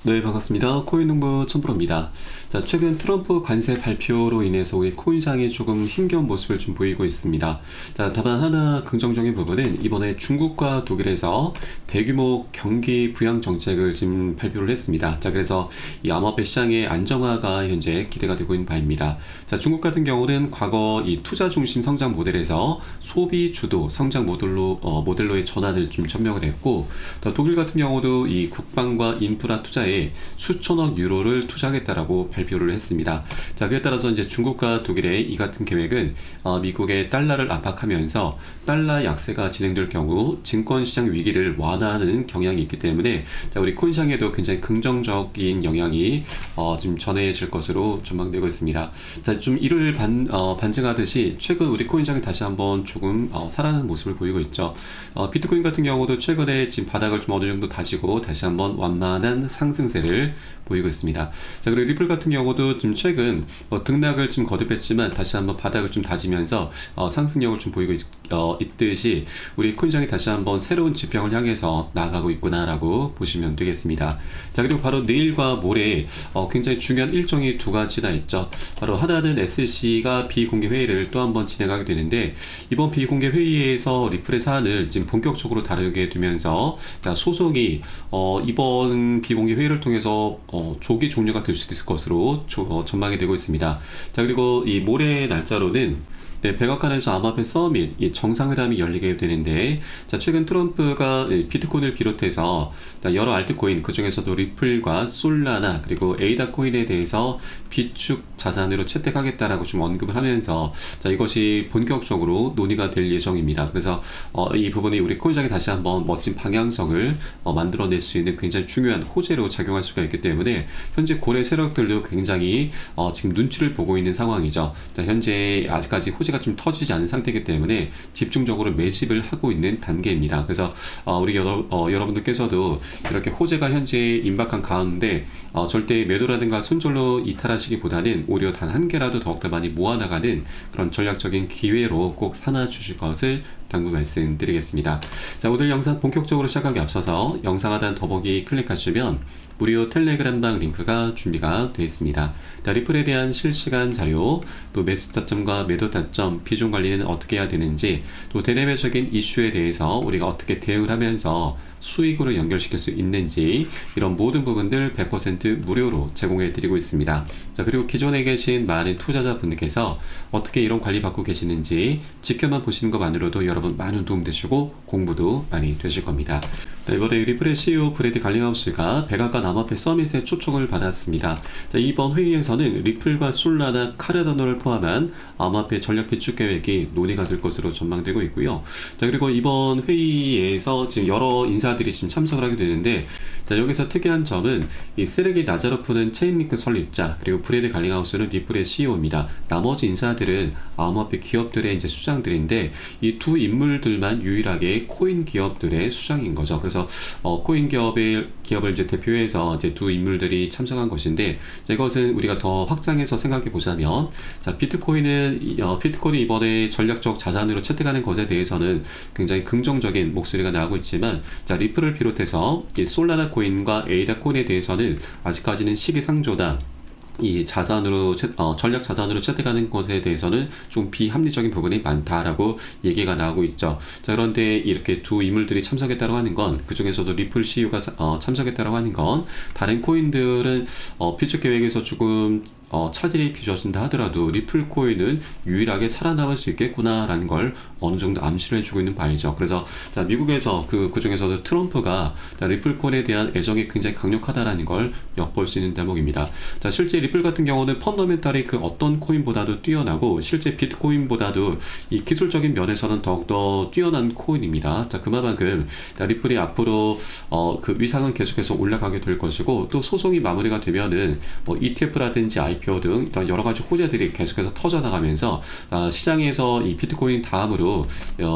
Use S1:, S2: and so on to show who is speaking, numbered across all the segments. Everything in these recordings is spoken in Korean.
S1: 네, 반갑습니다. 코인농부 촌프로입니다. 자, 최근 트럼프 관세 발표로 인해서 우리 코인시장이 조금 힘겨운 모습을 좀 보이고 있습니다. 자, 다만 하나 긍정적인 부분은 이번에 중국과 독일에서 대규모 경기 부양 정책을 지금 발표를 했습니다. 자, 그래서 이 암호화폐 시장의 안정화가 현재 기대가 되고 있는 바입니다. 자, 중국 같은 경우는 과거 이 투자 중심 성장 모델에서 소비 주도 성장 모델로의 전환을 좀 천명을 했고, 또 독일 같은 경우도 이 국방과 인프라 투자에 수천억 유로를 투자하겠다라고 발표를 했습니다. 자, 그에 따라서 이제 중국과 독일의 이 같은 계획은 미국의 달러를 압박하면서 달러 약세가 진행될 경우 증권시장 위기를 완화하는 경향이 있기 때문에 자, 우리 코인시장에도 굉장히 긍정적인 영향이 지금 전해질 것으로 전망되고 있습니다. 자, 좀 이를 반증하듯이 최근 우리 코인시장이 다시 한번 조금 살아나는 모습을 보이고 있죠. 비트코인 같은 경우도 최근에 지금 바닥을 좀 어느 정도 다지고 다시 한번 완만한 상승세를 보이고 있습니다. 자, 그리고 리플 같은 경우도 좀 최근 등락을 좀 거듭했지만 다시 한번 바닥을 좀 다지면서 상승력을 좀 보이고 있듯이 우리 코인시장이 다시 한번 새로운 지평을 향해서 나아가고 있구나라고 보시면 되겠습니다. 자, 그리고 바로 내일과 모레 굉장히 중요한 일정이 두 가지나 있죠. 바로 하나는 SEC가 비공개 회의를 또 한번 진행하게 되는데, 이번 비공개 회의에서 리플의 사안을 지금 본격적으로 다루게 되면서 자, 소송이 이번 비공개 회의를 통해서 조기 종료가 될 수도 있을 것으로 전망이 되고 있습니다. 자, 그리고 이 모레 날짜로는 백악관에서 암호화폐 서밋 정상회담이 열리게 되는데, 자, 최근 트럼프가 비트코인을 비롯해서 여러 알트코인, 그 중에서도 리플과 솔라나 그리고 에이다 코인에 대해서 비축 자산으로 채택하겠다라고 좀 언급을 하면서 자, 이것이 본격적으로 논의가 될 예정입니다. 그래서 이 부분이 우리 코인시장에 다시 한번 멋진 방향성을 만들어낼 수 있는 굉장히 중요한 호재로 작용할 수가 있기 때문에 현재 고래 세력들도 굉장히 지금 눈치를 보고 있는 상황이죠. 자, 현재 아직까지 호재가 좀 터지지 않은 상태이기 때문에 집중적으로 매집을 하고 있는 단계입니다. 그래서 우리 여러분들께서도 이렇게 호재가 현재 임박한 가운데 절대 매도라든가 손절로 이탈하시기보다는 오히려 단 한 개라도 더욱더 많이 모아나가는 그런 전략적인 기회로 꼭 삼아 주실 것을 당부 말씀드리겠습니다. 자, 오늘 영상 본격적으로 시작하기 앞서서 영상 하단 더보기 클릭하시면 무료 텔레그램방 링크가 준비가 되어 있습니다. 자, 리플에 대한 실시간 자료, 또 매수 타점과 매도 타점, 비중 관리는 어떻게 해야 되는지, 또 대내외적인 이슈에 대해서 우리가 어떻게 대응을 하면서 수익으로 연결시킬 수 있는지, 이런 모든 부분들 100% 무료로 제공해 드리고 있습니다. 자, 그리고 기존에 계신 많은 투자자분들께서 어떻게 이런 관리 받고 계시는지 지켜만 보시는 것만으로도 여러분 많은 도움 되시고 공부도 많이 되실 겁니다. 자, 이번에 리플의 CEO 브래드 갈링하우스가 백악관 암호화폐 서밋에 초청을 받았습니다. 자, 이번 회의에서는 리플과 솔라나 카르다노를 포함한 암호화폐 전략 비축 계획이 논의가 될 것으로 전망되고 있고요. 자, 그리고 이번 회의에서 지금 여러 인사들이 지금 참석을 하게 되는데, 자, 여기서 특이한 점은 이 세르게이 나자로프는 체인링크 설립자, 그리고 브래드 갈링하우스는 리플의 CEO입니다. 나머지 인사들은 암호화폐 기업들의 이제 수장들인데, 이 두 인물들만 유일하게 코인 기업들의 수장인 거죠. 그래서 코인 기업을 이제 대표해서 이제 두 인물들이 참석한 것인데, 자, 이것은 우리가 더 확장해서 생각해 보자면, 자, 비트코인이 이번에 전략적 자산으로 채택하는 것에 대해서는 굉장히 긍정적인 목소리가 나오고 있지만, 자, 리플을 비롯해서 이 솔라나 코인과 에이다 코인에 대해서는 아직까지는 시기상조다, 이 자산으로 전략 자산으로 채택하는 것에 대해서는 좀 비합리적인 부분이 많다라고 얘기가 나오고 있죠. 자, 그런데 이렇게 두 인물들이 참석했다고 하는 건, 그 중에서도 리플 CEO가 참석했다고 하는 건, 다른 코인들은 비축 계획에서 조금 차질이 빚어진다 하더라도 리플 코인은 유일하게 살아남을 수 있겠구나라는 걸 어느 정도 암시를 해주고 있는 바이죠. 그래서 자, 미국에서 그 중에서도 트럼프가 리플 코인에 대한 애정이 굉장히 강력하다라는 걸 엿볼 수 있는 대목입니다. 자, 실제 리플 같은 경우는 펀더멘탈이 그 어떤 코인보다도 뛰어나고, 실제 비트코인보다도 이 기술적인 면에서는 더욱더 뛰어난 코인입니다. 자, 그만큼 리플이 앞으로 그 위상은 계속해서 올라가게 될 것이고, 또 소송이 마무리가 되면은 ETF라든지 IPO 등 이런 여러 가지 호재들이 계속해서 터져나가면서 시장에서 이 비트코인 다음으로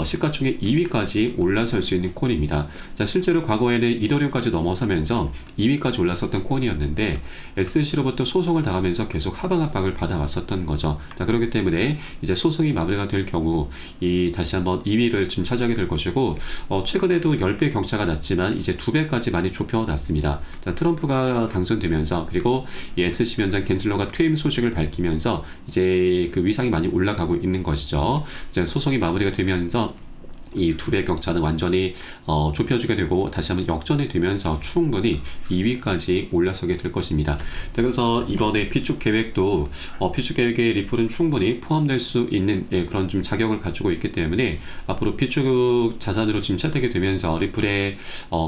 S1: 시가총액 2위까지 올라설 수 있는 코인입니다. 자, 실제로 과거에는 이더리움까지 넘어서면서 2위까지 올랐었던 코인이었는데 SEC로부터 소송을 당하면서 계속 하방 압박을 받아왔었던 거죠. 자, 그렇기 때문에 이제 소송이 마무리가 될 경우 다시 한번 2위를 좀 차지하게 될 것이고, 최근에도 10배 격차가 났지만 이제 2배까지 많이 좁혀놨습니다. 자, 트럼프가 당선되면서 그리고 이 SEC 위원장 갠슬러가 퇴임 소식을 밝히면서 이제 그 위상이 많이 올라가고 있는 것이죠. 이제 소송이 마무리가 되면서 이 2배 격차는 완전히 좁혀지게 되고 다시 한번 역전이 되면서 충분히 2위까지 올라서게 될 것입니다. 그래서 이번에 B축 계획도 B축 계획에 리플은 충분히 포함될 수 있는 그런 좀 자격을 가지고 있기 때문에 앞으로 B축 자산으로 지금 채택이 되면서 리플의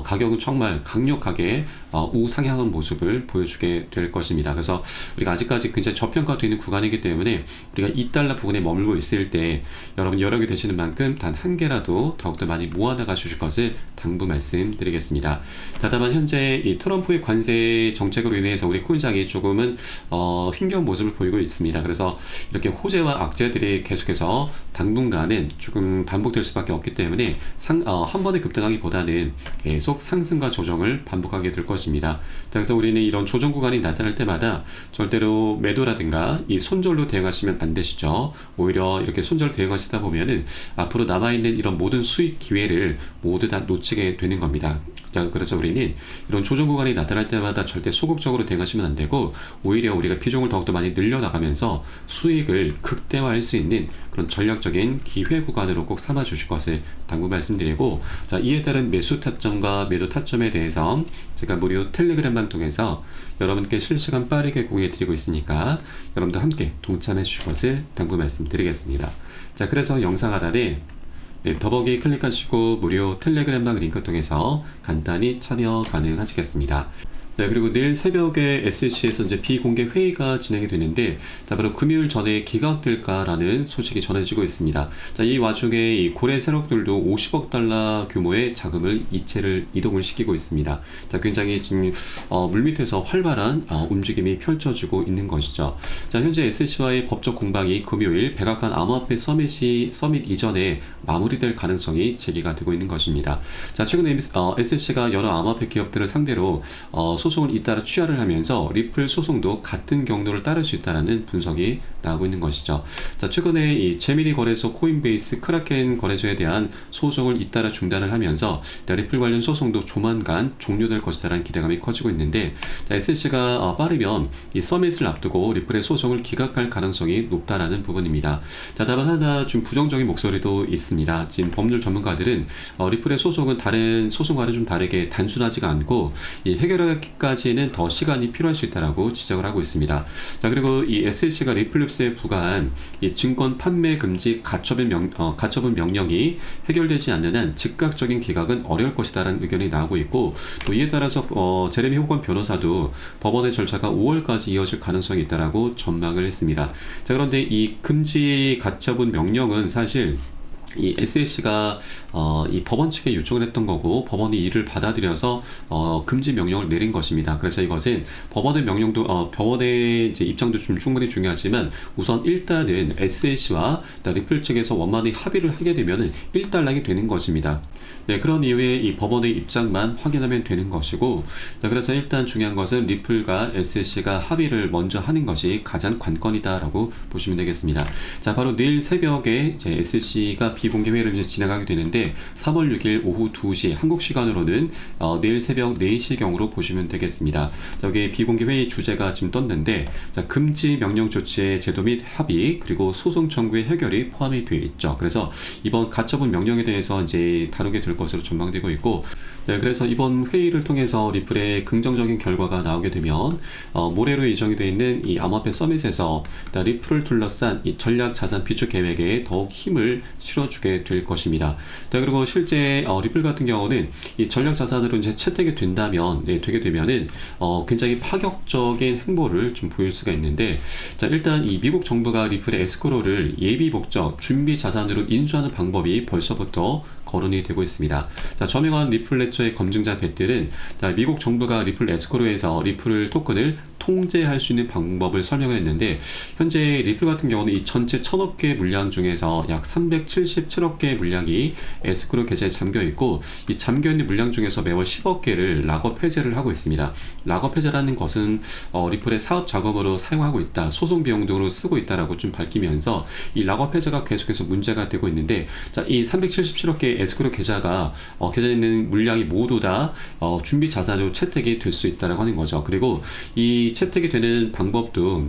S1: 가격은 정말 강력하게 우상향한 모습을 보여주게 될 것입니다. 그래서 우리가 아직까지 굉장히 저평가되어 있는 구간이기 때문에 우리가 2달러 부근에 머물고 있을 때 여러분 여력이 되시는 만큼 단 한 개라도 더욱더 많이 모아나가 주실 것을 당부 말씀드리겠습니다. 다만 현재 이 트럼프의 관세 정책으로 인해서 우리 코인장이 조금은 힘겨운 모습을 보이고 있습니다. 그래서 이렇게 호재와 악재들이 계속해서 당분간은 조금 반복될 수밖에 없기 때문에 한 번에 급등하기보다는 계속 상승과 조정을 반복하게 될 것입니다. 그래서 우리는 이런 조정 구간이 나타날 때마다 절대로 매도라든가 이 손절로 대응하시면 안 되시죠. 오히려 이렇게 손절 대응하시다 보면은 앞으로 남아있는 이런 모든 수익 기회를 모두 다 놓치게 되는 겁니다. 자, 그래서 우리는 이런 조정 구간이 나타날 때마다 절대 소극적으로 대응하시면 안 되고 오히려 우리가 비중을 더욱더 많이 늘려나가면서 수익을 극대화할 수 있는 그런 전략적인 기회 구간으로 꼭 삼아 주실 것을 당부 말씀드리고, 자, 이에 따른 매수 타점과 매도 타점에 대해서 제가 무료 텔레그램방 통해서 여러분께 실시간 빠르게 공유해 드리고 있으니까 여러분도 함께 동참해 주실 것을 당부 말씀드리겠습니다. 자, 그래서 영상 하단에 더보기 클릭하시고 무료 텔레그램방 링크 통해서 간단히 참여 가능하시겠습니다. 네, 그리고 내일 새벽에 SEC에서 이제 비공개 회의가 진행이 되는데, 바로 금요일 전에 기각될까라는 소식이 전해지고 있습니다. 자, 이 와중에 이 고래 세력들도 50억 달러 규모의 자금을 이체를 이동을 시키고 있습니다. 자, 굉장히 지금 물밑에서 활발한 움직임이 펼쳐지고 있는 것이죠. 자, 현재 SEC와의 법적 공방이 금요일 백악관 암호화폐 서밋 이전에 마무리될 가능성이 제기가 되고 있는 것입니다. 자, 최근에 SEC가 여러 암호화폐 기업들을 상대로 소송을 잇따라 취하를 하면서 리플 소송도 같은 경로를 따를 수 있다는 분석이 나오고 있는 것이죠. 자, 최근에 이 제미니 거래소, 코인베이스, 크라켄 거래소에 대한 소송을 잇따라 중단을 하면서 리플 관련 소송도 조만간 종료될 것이다라는 기대감이 커지고 있는데, SEC가 빠르면 이 서밋을 앞두고 리플의 소송을 기각할 가능성이 높다라는 부분입니다. 자, 다만 하나 좀 부정적인 목소리도 있습니다. 지금 법률 전문가들은 리플의 소송은 다른 소송과는 좀 다르게 단순하지가 않고 이 해결하기까지는 더 시간이 필요할 수 있다라고 지적을 하고 있습니다. 자, 그리고 이 SEC가 리플랩스에 부과한 이 증권 판매 금지 가처분 명령이 해결되지 않는 한 즉각적인 기각은 어려울 것이다라는 의견이 나오고 있고, 또 이에 따라서 제레미 호건 변호사도 법원의 절차가 5월까지 이어질 가능성이 있다라고 전망을 했습니다. 자, 그런데 이 금지 가처분 명령은 사실 이 SEC가 이 법원 측에 요청을 했던 거고 법원이 이를 받아들여서 금지 명령을 내린 것입니다. 그래서 이것은 법원의 명령도 법원의 이제 입장도 좀 충분히 중요하지만 우선 일단은 SEC와 리플 측에서 원만히 합의를 하게 되면은 일단락이 되는 것입니다. 네, 그런 이후에 이 법원의 입장만 확인하면 되는 것이고, 그래서 일단 중요한 것은 리플과 SEC가 합의를 먼저 하는 것이 가장 관건이다라고 보시면 되겠습니다. 자, 바로 내일 새벽에 이제 SEC가 비공개 회의를 이제 진행하게 되는데 3월 6일 오후 2시 한국 시간으로는 내일 새벽 4시경으로 보시면 되겠습니다. 여기 비공개 회의 주제가 지금 떴는데, 자, 금지 명령 조치의 제도 및 합의 그리고 소송 청구의 해결이 포함이 되어 있죠. 그래서 이번 가처분 명령에 대해서 이제 다루게 될 것으로 전망되고 있고, 네, 그래서 이번 회의를 통해서 리플의 긍정적인 결과가 나오게 되면 모레로 예정이 되어 있는 이 암호화폐 서밋에서 리플을 둘러싼 이 전략 자산 비축 계획에 더욱 힘을 실어 떨어주게 될 것입니다. 자, 그리고 실제 리플 같은 경우는 이 전략 자산으로 이제 채택이 된다면, 되게 되면은 굉장히 파격적인 행보를 좀 보일 수가 있는데, 자, 일단 이 미국 정부가 리플의 에스크로를 예비 목적 준비 자산으로 인수하는 방법이 벌써부터 거론이 되고 있습니다. 자, 저명한 리플레처의 검증자 벳들은 미국 정부가 리플 에스크로에서 리플 토큰을 통제할 수 있는 방법을 설명을 했는데, 현재 리플 같은 경우는 이 전체 1000억 개 물량 중에서 약 377억 개의 물량이 에스크로 계좌에 잠겨 있고, 이 잠겨 있는 물량 중에서 매월 10억 개를 락업 해제를 하고 있습니다. 락업 해제라는 것은 리플의 사업 자금으로 사용하고 있다, 소송 비용 등으로 쓰고 있다라고 좀 밝히면서 이 락업 해제가 계속해서 문제가 되고 있는데, 자, 이 377억 개의 에스크로 계좌가 계좌에 있는 물량이 모두 다 준비 자산으로 채택이 될 수 있다라고 하는 거죠. 그리고 이 채택이 되는 방법도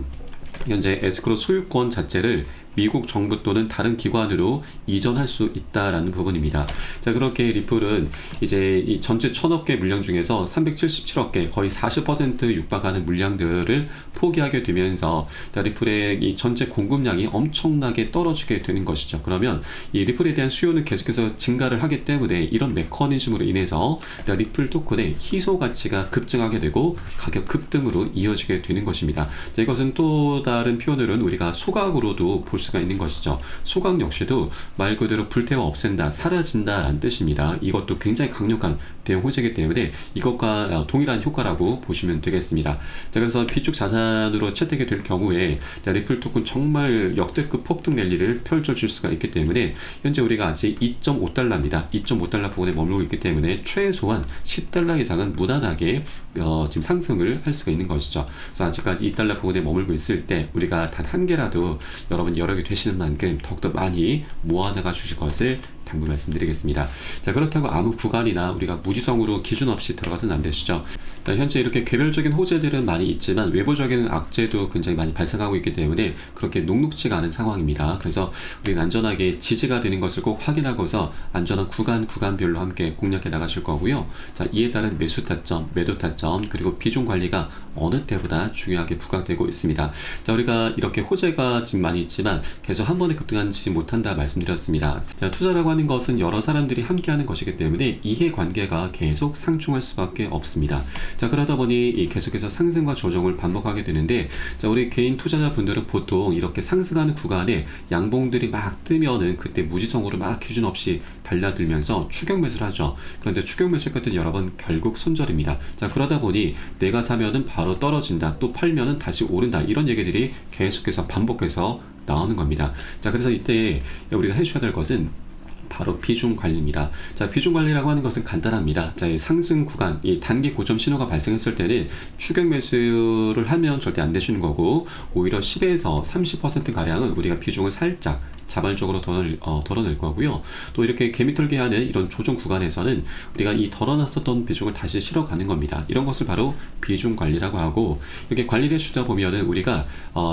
S1: 현재 에스크로 소유권 자체를 미국 정부 또는 다른 기관으로 이전할 수 있다라는 부분입니다. 자, 그렇게 리플은 이제 이 전체 1000억 개 물량 중에서 377억 개, 거의 40% 육박하는 물량들을 포기하게 되면서 리플의 이 전체 공급량이 엄청나게 떨어지게 되는 것이죠. 그러면 이 리플에 대한 수요는 계속해서 증가를 하기 때문에 이런 메커니즘으로 인해서 리플 토큰의 희소 가치가 급증하게 되고 가격 급등으로 이어지게 되는 것입니다. 자, 이것은 또 다른 표현으로는 우리가 소각으로도 볼 수가 있는 것이죠. 소각 역시도 말 그대로 불태워 없앤다, 사라진다 라는 뜻입니다. 이것도 굉장히 강력한 대형 호재이기 때문에 이것과 동일한 효과라고 보시면 되겠습니다. 자, 그래서 비축 자산으로 채택이 될 경우에 리플 토큰 정말 역대급 폭등 랠리를 펼쳐줄 수가 있기 때문에 현재 우리가 아직 2.5달러입니다. 2.5달러 부근에 머물고 있기 때문에 최소한 10달러 이상은 무난하게 지금 상승을 할 수가 있는 것이죠. 그래서 아직까지 2달러 부근에 머물고 있을 때 우리가 단 한 개라도 여러분 여력이 되시는 만큼 더욱더 많이 모아나가 주실 것을 당부 말씀드리겠습니다. 자, 그렇다고 아무 구간이나 우리가 무지성으로 기준 없이 들어가서는 안 되시죠. 현재 이렇게 개별적인 호재들은 많이 있지만 외부적인 악재도 굉장히 많이 발생하고 있기 때문에 그렇게 녹록지가 않은 상황입니다. 그래서 우리는 안전하게 지지가 되는 것을 꼭 확인하고서 안전한 구간별로 함께 공략해 나가실 거고요. 자, 이에 따른 매수 타점, 매도 타점, 그리고 비중 관리가 어느 때보다 중요하게 부각되고 있습니다. 자, 우리가 이렇게 호재가 지금 많이 있지만 계속 한 번에 급등하지 못한다 말씀드렸습니다. 자, 투자라고 하는 것은 여러 사람들이 함께하는 것이기 때문에 이해관계가 계속 상충할 수밖에 없습니다. 자, 그러다 보니 계속해서 상승과 조정을 반복하게 되는데, 자, 우리 개인 투자자분들은 보통 이렇게 상승하는 구간에 양봉들이 막 뜨면은 그때 무지성으로 막 기준 없이 달려들면서 추격 매수를 하죠. 그런데 추격 매수 같은 여러분 결국 손절입니다. 자, 그러다 보니 내가 사면은 바로 떨어진다, 또 팔면은 다시 오른다, 이런 얘기들이 계속해서 반복해서 나오는 겁니다. 자, 그래서 이때 우리가 해주셔야 될 것은 바로 비중 관리입니다. 자, 비중 관리라고 하는 것은 간단합니다. 자, 이 상승 구간, 이 단기 고점 신호가 발생했을 때는 추격 매수를 하면 절대 안 되시는 거고, 오히려 10에서 30% 가량은 우리가 비중을 살짝 자발적으로 덜어낼 거고요. 또 이렇게 개미털기 하는 이런 조정 구간에서는 우리가 이 덜어놨었던 비중을 다시 실어가는 겁니다. 이런 것을 바로 비중 관리라고 하고, 이렇게 관리를 해주다 보면은 우리가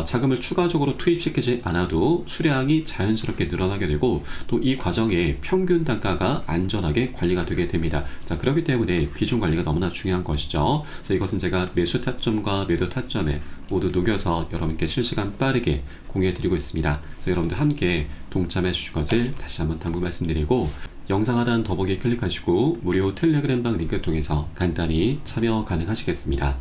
S1: 자금을 추가적으로 투입시키지 않아도 수량이 자연스럽게 늘어나게 되고, 또 이 과정에 평균 단가가 안전하게 관리가 되게 됩니다. 자, 그렇기 때문에 비중 관리가 너무나 중요한 것이죠. 그래서 이것은 제가 매수 타점과 매도 타점에 모두 녹여서 여러분께 실시간 빠르게 공유해드리고 있습니다. 그래서 여러분들 함께 동참해 주실 것을 다시 한번 당부 말씀드리고, 영상 하단 더보기에 클릭하시고 무료 텔레그램방 링크 통해서 간단히 참여 가능하시겠습니다.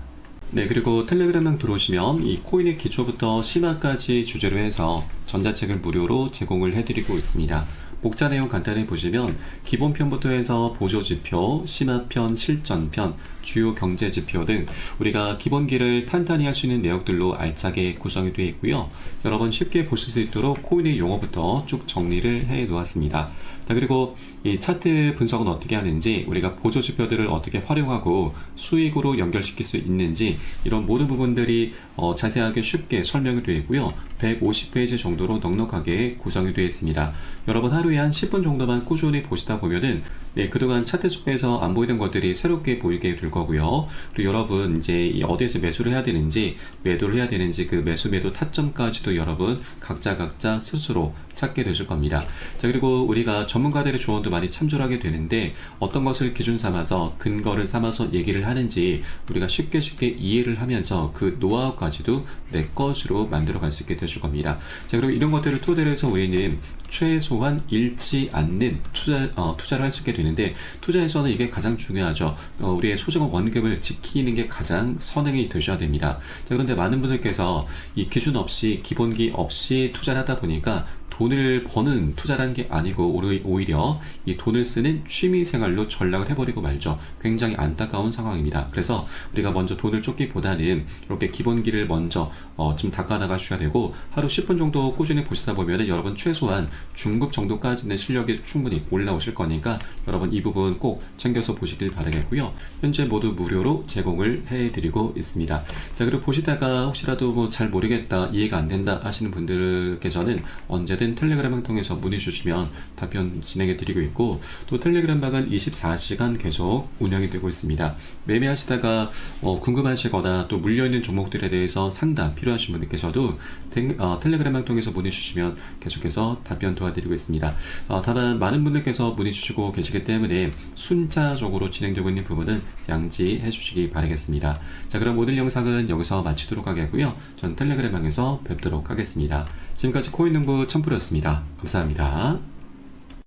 S1: 네, 그리고 텔레그램방 들어오시면 이 코인의 기초부터 심화까지 주제로 해서 전자책을 무료로 제공을 해드리고 있습니다. 목차 내용 간단히 보시면 기본편부터 해서 보조지표, 심화편, 실전편, 주요 경제지표 등 우리가 기본기를 탄탄히 할 수 있는 내용들로 알차게 구성이 되어 있고요. 여러분 쉽게 보실 수 있도록 코인의 용어부터 쭉 정리를 해 놓았습니다. 자, 그리고 이 차트 분석은 어떻게 하는지, 우리가 보조지표들을 어떻게 활용하고 수익으로 연결시킬 수 있는지, 이런 모든 부분들이 자세하게 쉽게 설명이 되어 있고요. 150페이지 정도로 넉넉하게 구성이 되어 있습니다. 여러분 하루에 한 10분 정도만 꾸준히 보시다 보면은 그동안 차트 속에서 안 보이던 것들이 새롭게 보이게 될 거고요. 그리고 여러분 이제 어디에서 매수를 해야 되는지, 매도를 해야 되는지, 그 매수 매도 타점까지도 여러분 각자 스스로 찾게 되실 겁니다. 자, 그리고 우리가 전문가들의 조언도 많이 참조하게 되는데, 어떤 것을 기준 삼아서 근거를 삼아서 얘기를 하는지 우리가 쉽게 이해를 하면서 그 노하우까지도 내 것으로 만들어 갈 수 있게 되실 겁니다. 자, 그리고 이런 것들을 토대로 해서 우리는 최소한 잃지 않는 투자를 할 수 있게 되는데, 투자에서는 이게 가장 중요하죠. 우리의 소중한 원금을 지키는 게 가장 선행이 되셔야 됩니다. 자, 그런데 많은 분들께서 이 기준 없이, 기본기 없이 투자를 하다 보니까 돈을 버는 투자라는 게 아니고 오히려 이 돈을 쓰는 취미생활로 전락을 해버리고 말죠. 굉장히 안타까운 상황입니다. 그래서 우리가 먼저 돈을 쫓기보다는 이렇게 기본기를 먼저 좀 닦아나가셔야 되고, 하루 10분 정도 꾸준히 보시다 보면 여러분 최소한 중급 정도까지는 실력이 충분히 올라오실 거니까 여러분 이 부분 꼭 챙겨서 보시길 바라겠고요. 현재 모두 무료로 제공을 해드리고 있습니다. 자, 그리고 보시다가 혹시라도 뭐 잘 모르겠다, 이해가 안 된다 하시는 분들께서는 언제든 텔레그램을 통해서 문의 주시면 답변 진행해 드리고 있고, 또 텔레그램 방은 24시간 계속 운영이 되고 있습니다. 매매하시다가 궁금하시거나 또 물려있는 종목들에 대해서 상담 필요하신 분들께서도 텔레그램 방 통해서 문의 주시면 계속해서 답변 도와드리고 있습니다. 다만 많은 분들께서 문의 주시고 계시기 때문에 순차적으로 진행되고 있는 부분은 양지해 주시기 바라겠습니다. 자, 그럼 오늘 영상은 여기서 마치도록 하겠고요. 전 텔레그램 방에서 뵙도록 하겠습니다. 지금까지 코인농부 첨프였습니다. 감사합니다.